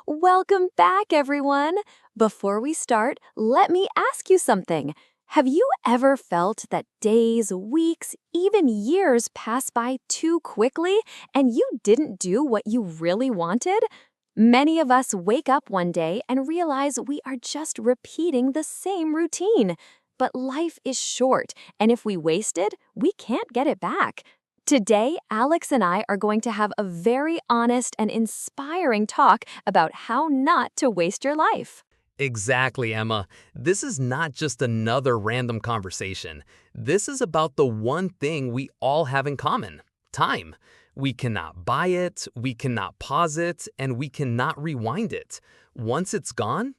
Welcome back, everyone. Before we start, let me ask you something. Have you ever felt that days, weeks, even years pass by too quickly and you didn't do what you really wanted? Many of us wake up one day and realize we are just repeating the same routine. But life is short, and if we waste it, we can't get it back. Today, Alex and I are going to have a very honest and inspiring talk about how not to waste your life. Exactly, Emma. This is not just another random conversation. This is about the one thing we all have in common: time. We cannot buy it, we cannot pause it, and we cannot rewind it. Once it's gone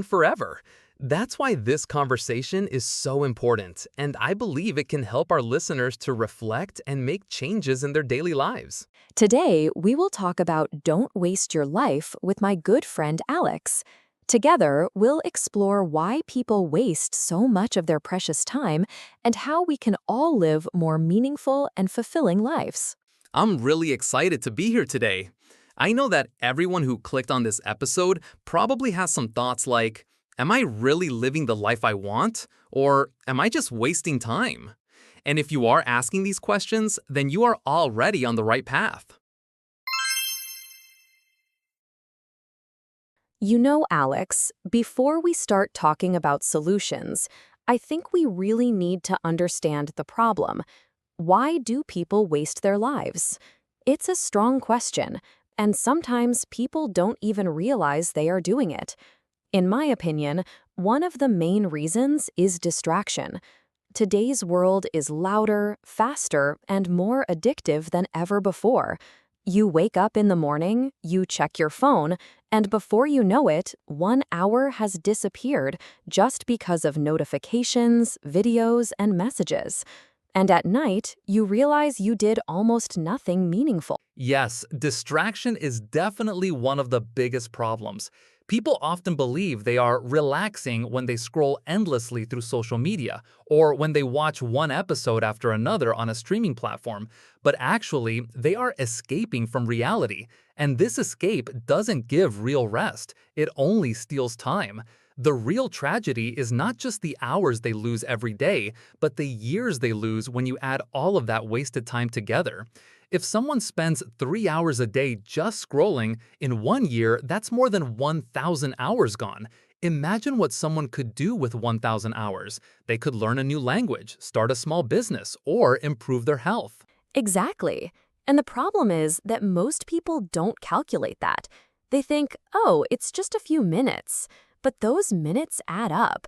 forever. That's why this conversation is so important, and I believe it can help our listeners to reflect and make changes in their daily lives. Today, we will talk about Don't Waste Your Life with my good friend Alex. Together, we'll explore why people waste so much of their precious time and how we can all live more meaningful and fulfilling lives. I'm really excited to be here today. I know that everyone who clicked on this episode probably has some thoughts like, am I really living the life I want? Or am I just wasting time? And if you are asking these questions, then you are already on the right path. You know, Alex, before we start talking about solutions, I think we really need to understand the problem. Why do people waste their lives? It's a strong question, and sometimes people don't even realize they are doing it. In my opinion, one of the main reasons is distraction. Today's world is louder, faster, and more addictive than ever before. You wake up in the morning, you check your phone, and before you know it, 1 hour has disappeared just because of notifications, videos, and messages. And at night, you realize you did almost nothing meaningful. Yes, distraction is definitely one of the biggest problems. People often believe they are relaxing when they scroll endlessly through social media or when they watch one episode after another on a streaming platform, but actually, they are escaping from reality. And this escape doesn't give real rest, it only steals time. The real tragedy is not just the hours they lose every day, but the years they lose when you add all of that wasted time together. If someone spends 3 hours a day just scrolling, in 1 year, that's more than 1,000 hours gone. Imagine what someone could do with 1,000 hours. They could learn a new language, start a small business, or improve their health. Exactly. And the problem is that most people don't calculate that. They think, oh, it's just a few minutes. But those minutes add up.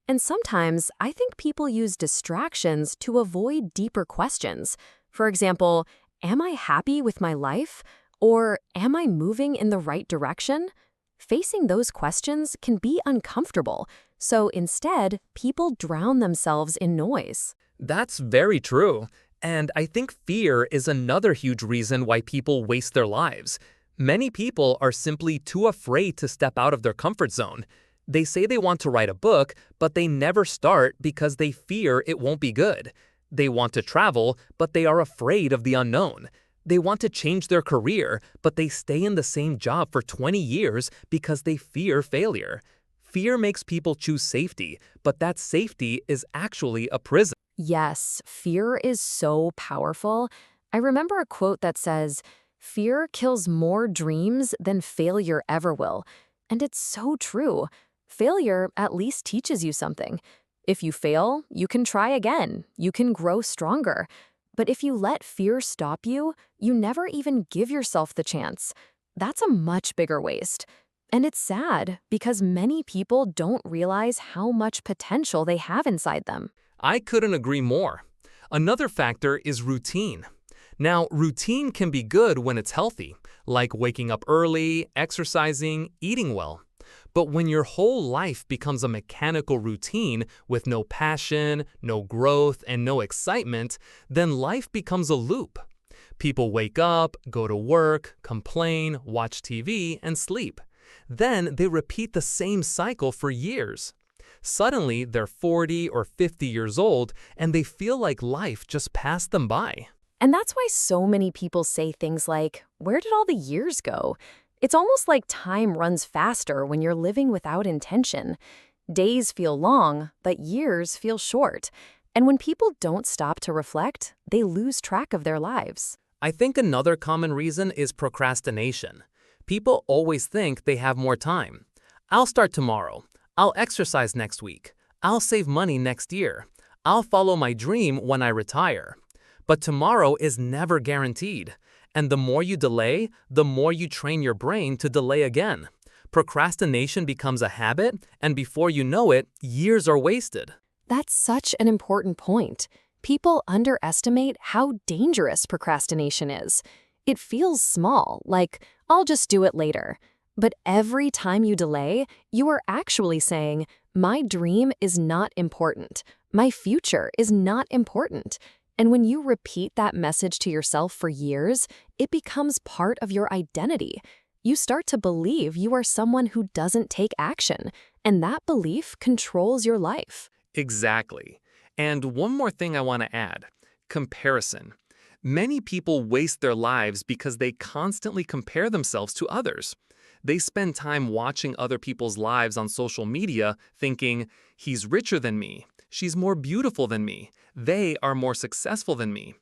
And sometimes I think people use distractions to avoid deeper questions. For example, am I happy with my life? Or am I moving in the right direction? Facing those questions can be uncomfortable. So instead, people drown themselves in noise. That's very true. And I think fear is another huge reason why people waste their lives. Many people are simply too afraid to step out of their comfort zone. They say they want to write a book, but they never start because they fear it won't be good. They want to travel, but they are afraid of the unknown. They want to change their career, but they stay in the same job for 20 years because they fear failure. Fear makes people choose safety, but that safety is actually a prison. Yes, fear is so powerful. I remember a quote that says, "Fear kills more dreams than failure ever will." And it's so true. Failure at least teaches you something. If you fail, you can try again. You can grow stronger. But if you let fear stop you, you never even give yourself the chance. That's a much bigger waste. And it's sad because many people don't realize how much potential they have inside them. I couldn't agree more. Another factor is routine. Now, routine can be good when it's healthy, like waking up early, exercising, eating well. But when your whole life becomes a mechanical routine with no passion, no growth, and no excitement, then life becomes a loop. People wake up, go to work, complain, watch TV, and sleep. Then they repeat the same cycle for years. Suddenly, they're 40 or 50 years old, and they feel like life just passed them by. And that's why so many people say things like, "Where did all the years go?" It's almost like time runs faster when you're living without intention. Days feel long, but years feel short. And when people don't stop to reflect, they lose track of their lives. I think another common reason is procrastination. People always think they have more time. I'll start tomorrow. I'll exercise next week. I'll save money next year. I'll follow my dream when I retire. But tomorrow is never guaranteed. And the more you delay, the more you train your brain to delay again. Procrastination becomes a habit, and before you know it, years are wasted. That's such an important point. People underestimate how dangerous procrastination is. It feels small, like, I'll just do it later. But every time you delay, you are actually saying, my dream is not important. My future is not important. And when you repeat that message to yourself for years, it becomes part of your identity. You start to believe you are someone who doesn't take action, and that belief controls your life. Exactly. And one more thing I want to add: comparison. Many people waste their lives because they constantly compare themselves to others. They spend time watching other people's lives on social media thinking, he's richer than me, she's more beautiful than me, they are more successful than me.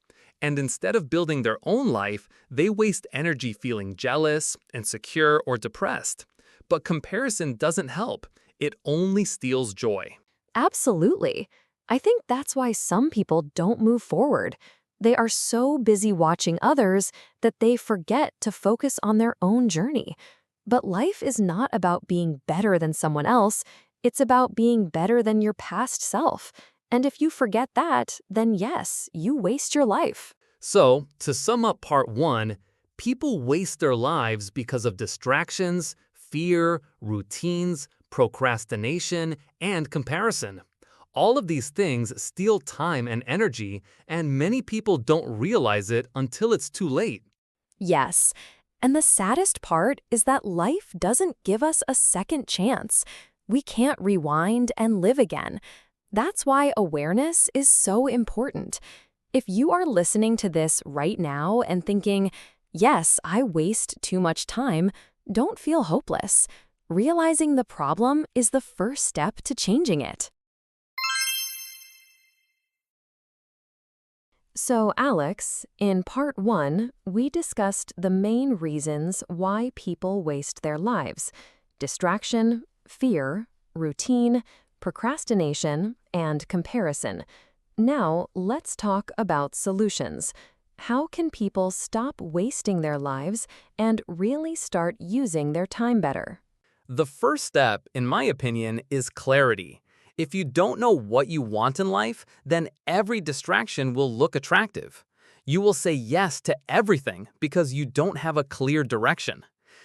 And instead of building their own life, they waste energy feeling jealous, insecure, or depressed. But comparison doesn't help. It only steals joy. Absolutely. I think that's why some people don't move forward. They are so busy watching others that they forget to focus on their own journey. But life is not about being better than someone else. It's about being better than your past self. And if you forget that, then yes, you waste your life. So, to sum up part 1, people waste their lives because of distractions, fear, routines, procrastination, and comparison. All of these things steal time and energy, and many people don't realize it until it's too late. Yes. And the saddest part is that life doesn't give us a second chance. We can't rewind and live again. That's why awareness is so important. If you are listening to this right now and thinking, yes, I waste too much time, don't feel hopeless. Realizing the problem is the first step to changing it. So, Alex, in part 1, we discussed the main reasons why people waste their lives: distraction, fear, routine, procrastination, and comparison. Now, let's talk about solutions. How can people stop wasting their lives and really start using their time better? The first step, in my opinion, is clarity. If you don't know what you want in life, then every distraction will look attractive. You will say yes to everything because you don't have a clear direction.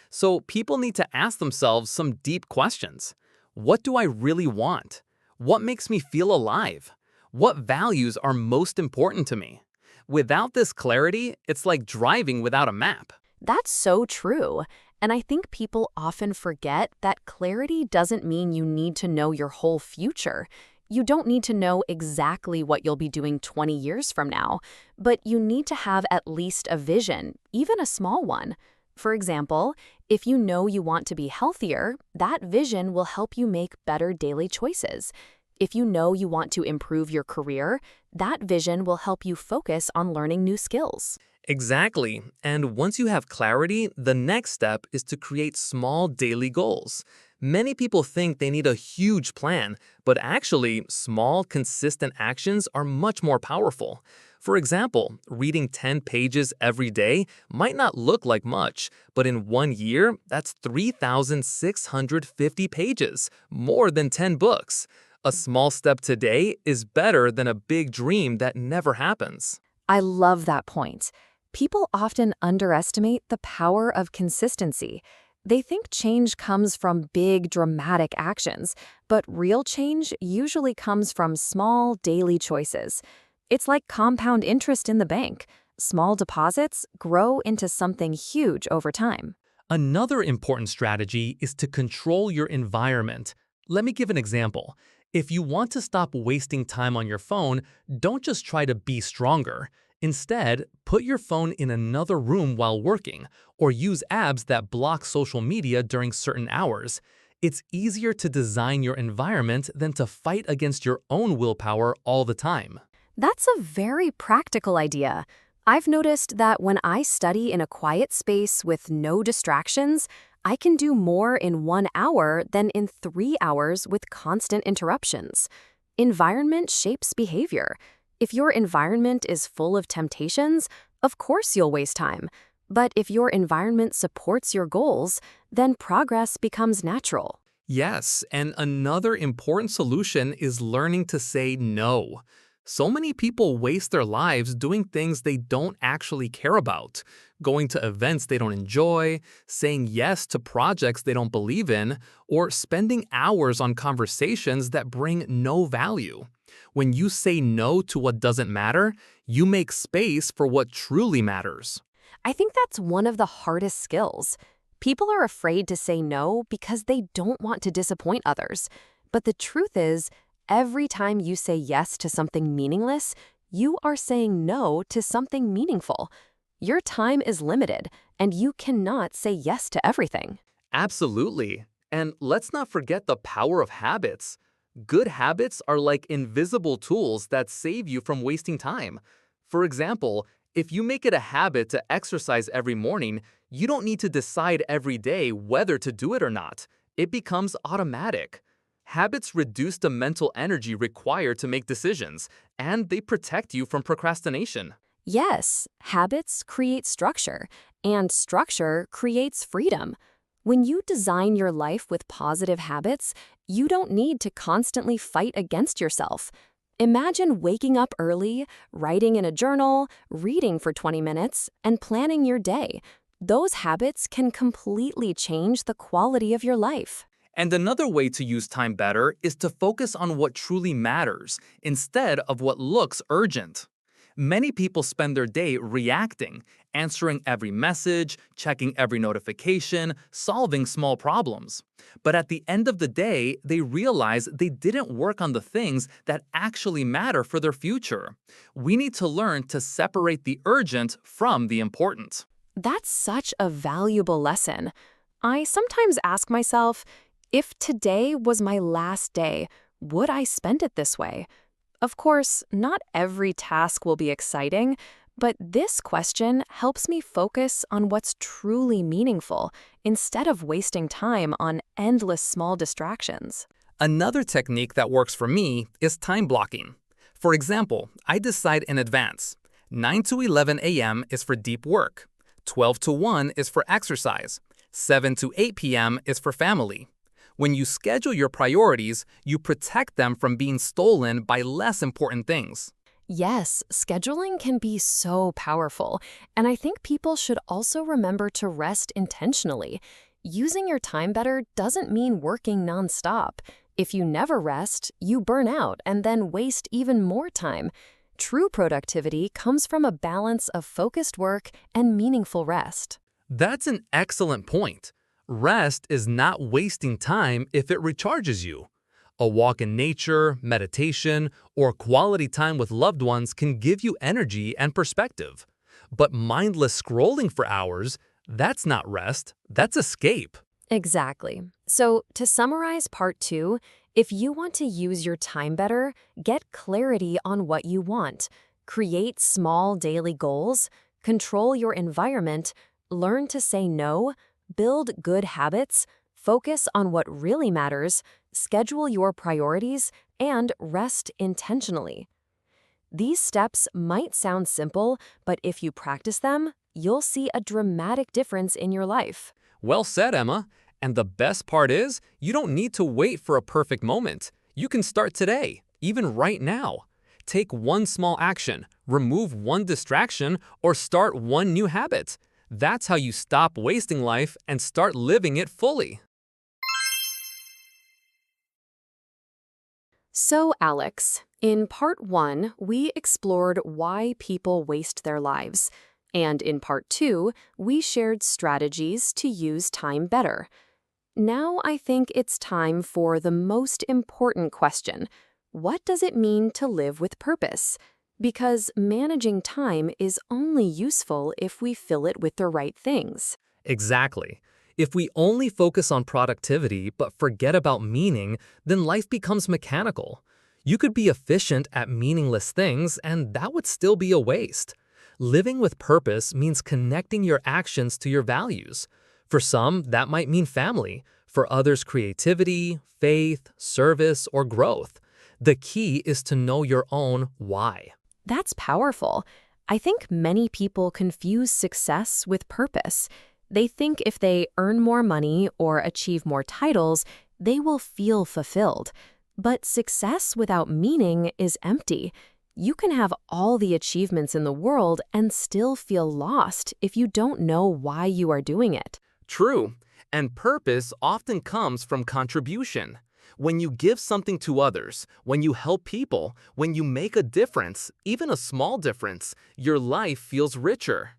So people need to ask themselves some deep questions. What do I really want? What makes me feel alive? What values are most important to me? Without this clarity, it's like driving without a map. That's so true. And I think people often forget that clarity doesn't mean you need to know your whole future. You don't need to know exactly what you'll be doing 20 years from now, but you need to have at least a vision, even a small one. For example, if you know you want to be healthier, that vision will help you make better daily choices. If you know you want to improve your career, that vision will help you focus on learning new skills. Exactly. And once you have clarity, the next step is to create small daily goals. Many people think they need a huge plan, but actually, small, consistent actions are much more powerful. For example, reading 10 pages every day might not look like much, but in 1 year, that's 3,650 pages, more than 10 books. A small step today is better than a big dream that never happens. I love that point. People often underestimate the power of consistency. They think change comes from big, dramatic actions, but real change usually comes from small, daily choices. It's like compound interest in the bank. Small deposits grow into something huge over time. Another important strategy is to control your environment. Let me give an example. If you want to stop wasting time on your phone, don't just try to be stronger. Instead, put your phone in another room while working, or use apps that block social media during certain hours. It's easier to design your environment than to fight against your own willpower all the time. That's a very practical idea. I've noticed that when I study in a quiet space with no distractions, I can do more in 1 hour than in 3 hours with constant interruptions. Environment shapes behavior. If your environment is full of temptations, of course you'll waste time. But if your environment supports your goals, then progress becomes natural. Yes, and another important solution is learning to say no. So many people waste their lives doing things they don't actually care about, going to events they don't enjoy, saying yes to projects they don't believe in, or spending hours on conversations that bring no value. When you say no to what doesn't matter, you make space for what truly matters. I think that's one of the hardest skills. People are afraid to say no because they don't want to disappoint others. But the truth is, every time you say yes to something meaningless, you are saying no to something meaningful. Your time is limited, and you cannot say yes to everything. Absolutely. And let's not forget the power of habits. Good habits are like invisible tools that save you from wasting time. For example, if you make it a habit to exercise every morning, you don't need to decide every day whether to do it or not. It becomes automatic. Habits reduce the mental energy required to make decisions, and they protect you from procrastination. Yes, habits create structure, and structure creates freedom. When you design your life with positive habits, you don't need to constantly fight against yourself. Imagine waking up early, writing in a journal, reading for 20 minutes, and planning your day. Those habits can completely change the quality of your life. And another way to use time better is to focus on what truly matters instead of what looks urgent. Many people spend their day reacting, answering every message, checking every notification, solving small problems. But at the end of the day, they realize they didn't work on the things that actually matter for their future. We need to learn to separate the urgent from the important. That's such a valuable lesson. I sometimes ask myself, if today was my last day, would I spend it this way? Of course, not every task will be exciting, but this question helps me focus on what's truly meaningful instead of wasting time on endless small distractions. Another technique that works for me is time blocking. For example, I decide in advance. 9 to 11 a.m. is for deep work. 12 to 1 is for exercise. 7 to 8 p.m. is for family. When you schedule your priorities, you protect them from being stolen by less important things. Yes, scheduling can be so powerful, and I think people should also remember to rest intentionally. Using your time better doesn't mean working nonstop. If you never rest, you burn out and then waste even more time. True productivity comes from a balance of focused work and meaningful rest. That's an excellent point. Rest is not wasting time if it recharges you. A walk in nature, meditation, or quality time with loved ones can give you energy and perspective. But mindless scrolling for hours, that's not rest, that's escape. Exactly. So, to summarize part 2, if you want to use your time better, get clarity on what you want, create small daily goals, control your environment, learn to say no, build good habits, focus on what really matters, schedule your priorities, and rest intentionally. These steps might sound simple, but if you practice them, you'll see a dramatic difference in your life. Well said, Emma. And the best part is, you don't need to wait for a perfect moment. You can start today, even right now. Take one small action, remove one distraction, or start one new habit. That's how you stop wasting life and start living it fully. So, Alex, in part 1, we explored why people waste their lives. And in part 2, we shared strategies to use time better. Now I think it's time for the most important question. What does it mean to live with purpose? Because managing time is only useful if we fill it with the right things. Exactly. If we only focus on productivity but forget about meaning, then life becomes mechanical. You could be efficient at meaningless things, and that would still be a waste. Living with purpose means connecting your actions to your values. For some, that might mean family. For others, creativity, faith, service, or growth. The key is to know your own why. That's powerful. I think many people confuse success with purpose. They think if they earn more money or achieve more titles, they will feel fulfilled. But success without meaning is empty. You can have all the achievements in the world and still feel lost if you don't know why you are doing it. True, and purpose often comes from contribution. When you give something to others, when you help people, when you make a difference, even a small difference, your life feels richer.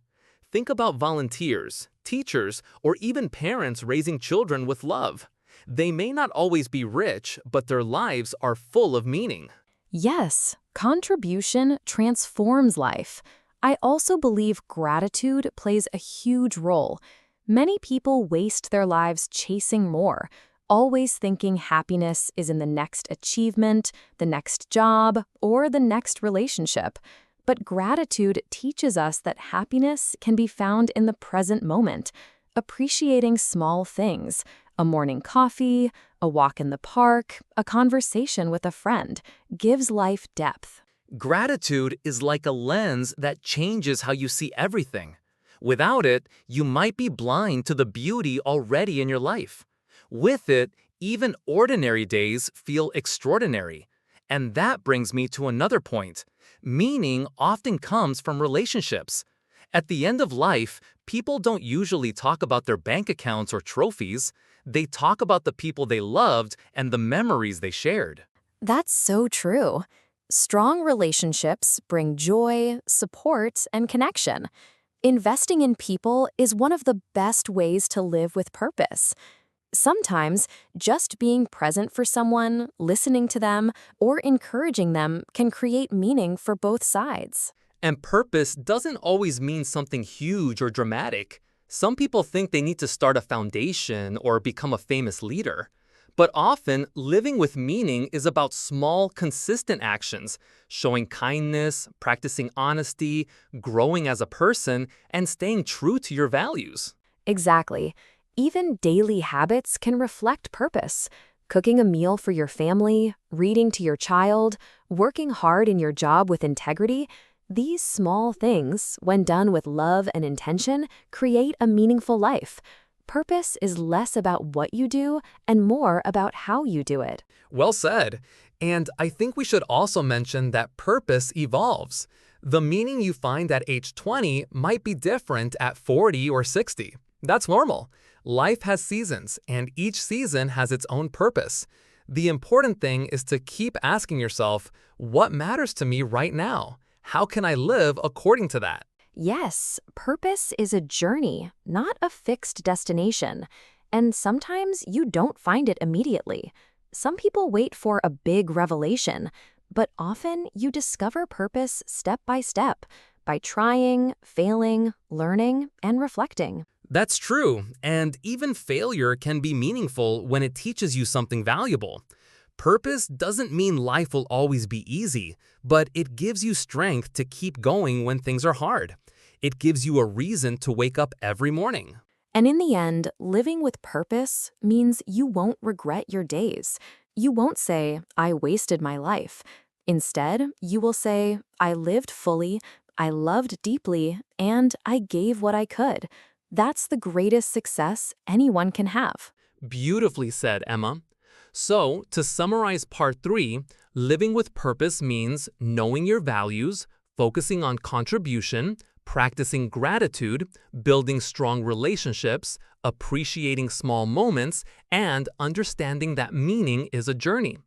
Think about volunteers, teachers, or even parents raising children with love. They may not always be rich, but their lives are full of meaning. Yes, contribution transforms life. I also believe gratitude plays a huge role. Many people waste their lives chasing more, always thinking happiness is in the next achievement, the next job, or the next relationship. But gratitude teaches us that happiness can be found in the present moment, appreciating small things, a morning coffee, a walk in the park, a conversation with a friend, gives life depth. Gratitude is like a lens that changes how you see everything. Without it, you might be blind to the beauty already in your life. With it, even ordinary days feel extraordinary. And that brings me to another point. Meaning often comes from relationships. At the end of life, people don't usually talk about their bank accounts or trophies. They talk about the people they loved and the memories they shared. That's so true. Strong relationships bring joy, support, and connection. Investing in people is one of the best ways to live with purpose. Sometimes, just being present for someone, listening to them, or encouraging them can create meaning for both sides. And purpose doesn't always mean something huge or dramatic. Some people think they need to start a foundation or become a famous leader. But often, living with meaning is about small, consistent actions, showing kindness, practicing honesty, growing as a person, and staying true to your values. Exactly. Even daily habits can reflect purpose. Cooking a meal for your family, reading to your child, working hard in your job with integrity, these small things, when done with love and intention, create a meaningful life. Purpose is less about what you do and more about how you do it. Well said. And I think we should also mention that purpose evolves. The meaning you find at age 20 might be different at 40 or 60. That's normal. Life has seasons, and each season has its own purpose. The important thing is to keep asking yourself, what matters to me right now? How can I live according to that? Yes, purpose is a journey, not a fixed destination. And sometimes you don't find it immediately. Some people wait for a big revelation, but often you discover purpose step by trying, failing, learning, and reflecting. That's true, and even failure can be meaningful when it teaches you something valuable. Purpose doesn't mean life will always be easy, but it gives you strength to keep going when things are hard. It gives you a reason to wake up every morning. And in the end, living with purpose means you won't regret your days. You won't say, I wasted my life. Instead, you will say, I lived fully, I loved deeply, and I gave what I could. That's the greatest success anyone can have. Beautifully said, Emma. So, to summarize part 3, living with purpose means knowing your values, focusing on contribution, practicing gratitude, building strong relationships, appreciating small moments, and understanding that meaning is a journey.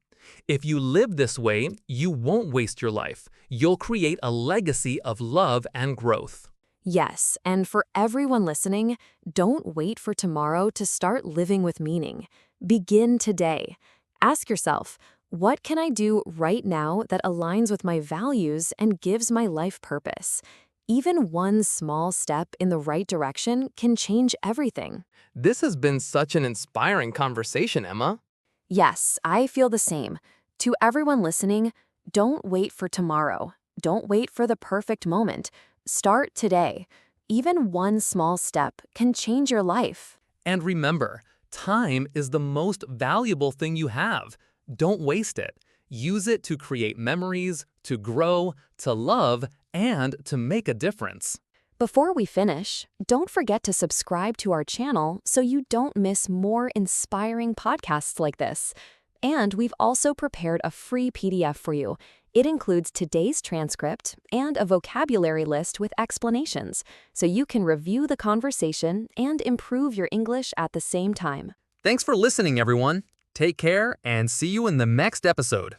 If you live this way, you won't waste your life. You'll create a legacy of love and growth. Yes, and for everyone listening, don't wait for tomorrow to start living with meaning. Begin today. Ask yourself, What can I do right now that aligns with my values and gives my life purpose? Even one small step in the right direction can change everything. This has been such an inspiring conversation, Emma. Yes, I feel the same. To everyone listening, don't wait for tomorrow. Don't wait for the perfect moment. Start today. Even one small step can change your life. And remember, time is the most valuable thing you have. Don't waste it. Use it to create memories, to grow, to love, and to make a difference. Before we finish, don't forget to subscribe to our channel so you don't miss more inspiring podcasts like this. And we've also prepared a free PDF for you. It includes today's transcript and a vocabulary list with explanations, so you can review the conversation and improve your English at the same time. Thanks for listening, everyone. Take care and see you in the next episode.